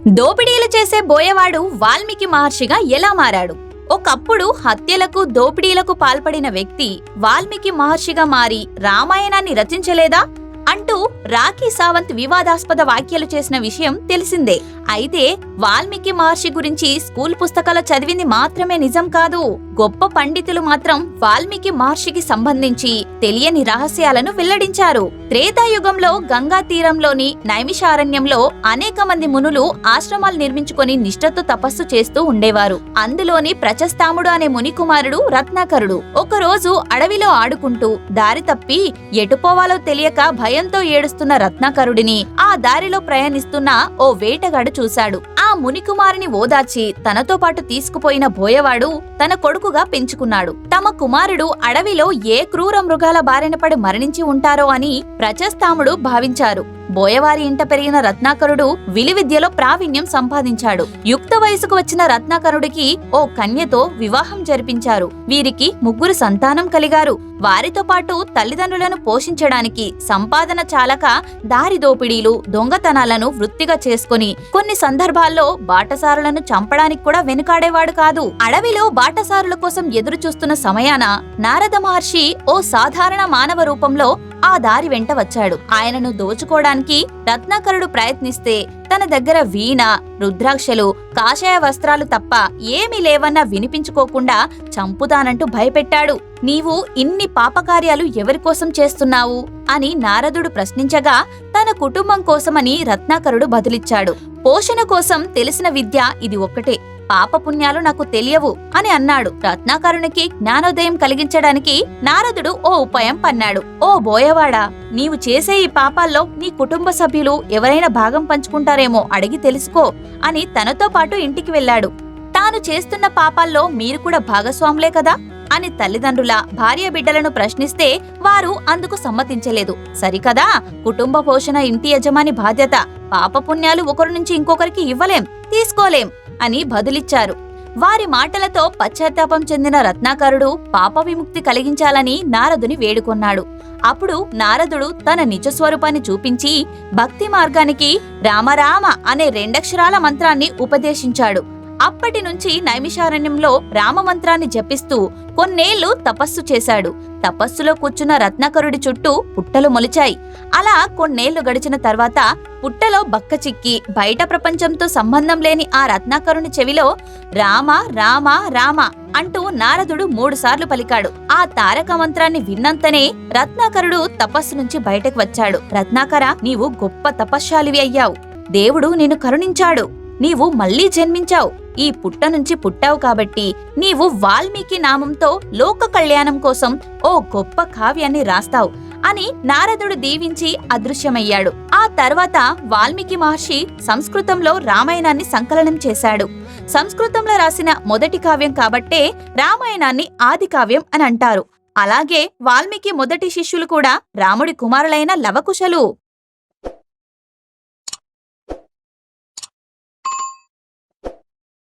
దోపిడీలు చేసే బోయవాడు వాల్మీకి మహర్షిగా ఎలా మారాడు? ఒకప్పుడు హత్యలకు దోపిడీలకు పాల్పడిన వ్యక్తి వాల్మీకి మహర్షిగా మారి రామాయణాన్ని రచించలేదా అంటూ రాఖీ సావంత్ వివాదాస్పద వ్యాఖ్యలు చేసిన విషయం తెలిసిందే. అయితే వాల్మీకి మహర్షి గురించి స్కూల్ పుస్తకాలు చదివింది మాత్రమే నిజం కాదు. గొప్ప పండితులు మాత్రం వాల్మీకి మహర్షికి సంబంధించి తెలియని రహస్యాలను వెల్లడించారు. త్రేతాయుగంలో గంగా తీరంలోని నైమిషారణ్యంలో అనేక మంది మునులు ఆశ్రమాలు నిర్మించుకొని నిష్ఠతో తపస్సు చేస్తూ ఉండేవారు. అందులోని ప్రచస్తాముడు అనే మునికుమారుడు రత్నాకరుడు ఒకరోజు అడవిలో ఆడుకుంటూ దారి తప్పి ఎటుపోవాలో తెలియక భయంతో ఏడుస్తున్న రత్నాకరుడిని ఆ దారిలో ప్రయాణిస్తున్న ఓ వేటగాడు చూశాడు. ఆ మునికుమారుని ఓదార్చి తనతో పాటు తీసుకుపోయిన బోయవాడు తన కొడుకుగా పెంచుకున్నాడు. తమ కుమారుడు అడవిలో ఏ క్రూర మృగాల బారిన పడి మరణించి ఉంటారో అని ప్రచస్తాముడు భావించారు. బోయవారి ఇంట పెరిగిన రత్నాకరుడు విలువిద్యలో ప్రావీణ్యం సంపాదించాడు. యుక్త వయసుకు వచ్చిన రత్నాకరుడికి ఓ కన్యతో వివాహం జరిపించారు. వీరికి 3 సంతానం కలిగారు. వారితో పాటు తల్లిదండ్రులను పోషించడానికి సంపాదన చాలక దారి దోపిడీలు, దొంగతనాలను వృత్తిగా చేసుకుని కొన్ని సందర్భాల్లో బాటసారులను చంపడానికి కూడా వెనుకాడేవాడు కాదు. అడవిలో బాటసారుల కోసం ఎదురు చూస్తున్న సమయాన నారద మహర్షి ఓ సాధారణ మానవ రూపంలో ఆ దారి వెంట వచ్చాడు. ఆయనను దోచుకోవడానికి రత్నాకరుడు ప్రయత్నిస్తే తన దగ్గర వీణ, రుద్రాక్షలు, కాషాయ వస్త్రాలు తప్ప ఏమీ లేవన్నా వినిపించుకోకుండా చంపుతానంటూ భయపెట్టాడు. నీవు ఇన్ని పాపకార్యాలు ఎవరికోసం చేస్తున్నావు అని నారదుడు ప్రశ్నించగా తన కుటుంబం కోసమని రత్నాకరుడు బదులిచ్చాడు. పోషణ కోసం తెలిసిన విద్య ఇది ఒక్కటే, పాపపుణ్యాలు నాకు తెలియవు అని అన్నాడు. రత్నాకరునికి జ్ఞానోదయం కలిగించడానికి నారదుడు ఓ ఉపాయం పన్నాడు. ఓ బోయవాడా, నీవు చేసే ఈ పాపాల్లో నీ కుటుంబ సభ్యులు ఎవరైనా భాగం పంచుకుంటారేమో అడిగి తెలుసుకో అని తనతో పాటు ఇంటికి వెళ్లాడు. తాను చేస్తున్న పాపాల్లో మీరు కూడా భాగస్వాములే కదా అని తల్లిదండ్రుల, భార్య బిడ్డలను ప్రశ్నిస్తే వారు అందుకు సమ్మతించలేదు. సరికదా, కుటుంబ పోషణ ఇంటి యజమాని బాధ్యత. పాపపుణ్యాలు ఒకరి నుంచి ఇంకొకరికి ఇవ్వలేం, తీసుకోలేం అని బదులిచ్చారు. వారి మాటలతో పశ్చాత్తాపం చెందిన రత్నాకరుడు పాప విముక్తి కలిగించాలని నారదుని వేడుకొన్నాడు. అప్పుడు నారదుడు తన నిజస్వరూపాన్ని చూపించి భక్తి మార్గానికి రామరామ అనే 2 అక్షరాల మంత్రాన్ని ఉపదేశించాడు. అప్పటి నుంచి నైమిషారణ్యంలో రామమంత్రాన్ని జపిస్తూ కొన్నేళ్లు తపస్సు చేశాడు. తపస్సులో కూర్చున్న రత్నాకరుడి చుట్టూ పుట్టలు మొలిచాయి. అలా కొన్నేళ్లు గడిచిన తర్వాత పుట్టలో బక్క చిక్కి బయట ప్రపంచంతో సంబంధం లేని ఆ రత్నాకరుని చెవిలో రామ రామ రామ అంటూ నారదుడు 3 సార్లు పలికాడు. ఆ తారక మంత్రాన్ని విన్నంతనే రత్నాకరుడు తపస్సు నుంచి బయటకు వచ్చాడు. రత్నాకర, నీవు గొప్ప తపశ్శాలివి అయ్యావు. దేవుడు నిన్ను కరుణించాడు. నీవు మళ్లీ జన్మించావు. ఈ పుట్ట నుంచి పుట్టావు కాబట్టి నీవు వాల్మీకి నామంతో లోక కళ్యాణం కోసం ఓ గొప్ప కావ్యాన్ని రాస్తావు అని నారదుడు దీవించి అదృశ్యమయ్యాడు. ఆ తర్వాత వాల్మీకి మహర్షి సంస్కృతంలో రామాయణాన్ని సంకలనం చేశాడు. సంస్కృతంలో రాసిన మొదటి కావ్యం కాబట్టే రామాయణాన్ని ఆది కావ్యం అని అంటారు. అలాగే వాల్మీకి మొదటి శిష్యులు కూడా రాముడి కుమారులైన లవకుశలు.